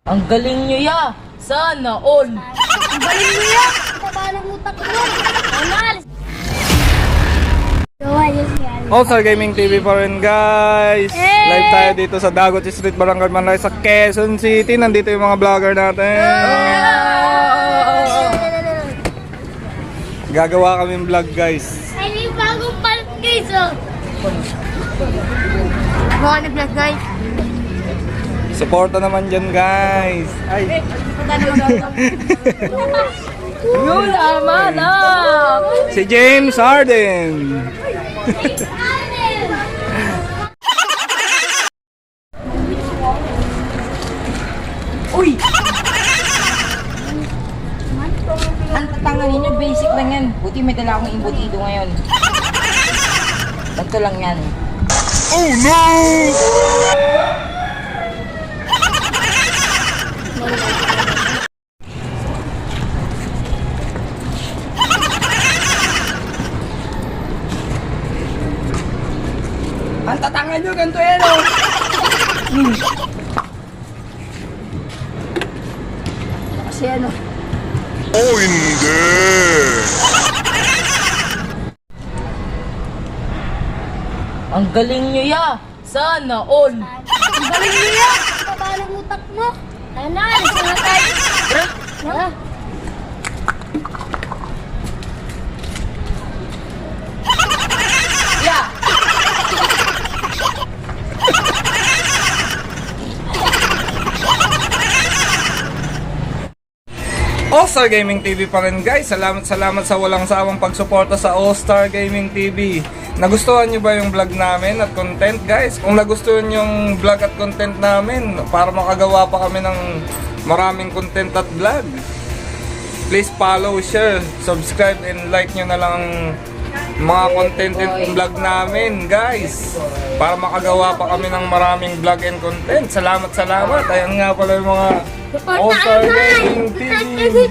Ang galing nyo ya! Sana all! Ang galing mo yan! Taba ng utak mo! Anal! All-Star Gaming TV pa rin guys. Live tayo dito sa Dagot Street, Barangay Manlay sa Quezon City. Nandito yung mga vlogger natin. Gagawa kami vlog guys. Ay, may bagong palit guys oh! Mga nag-vlog guys! Suporta naman dyan guys. Ay. Yun naman ah! Si James Harden. Uy! Ang tatangan ninyo, basic lang yan. Buti may dala akong imbutido ngayon. Ganito lang yan. Oh no! Ang tatangan nyo, ganito yan oh! Kasi ano? Oh hindi! Ang galing nyo ya! Sana all! Ang galing mo yan! Taba ng utak mo! Anal! Sana tayo! Tara! Ya! All-Star Gaming TV pa rin guys. Salamat sa walang sawang pagsuporta sa All-Star Gaming TV. Nagustuhan nyo ba yung vlog namin at content guys? Kung nagustuhan yung vlog at content namin, para makagawa pa kami ng maraming content at vlog, please follow, share, subscribe, and like nyo na lang ang mga content and vlog namin guys, para makagawa pa kami ng maraming vlog and content. Salamat. Ayan nga pala yung mga All-Star Gaming TV.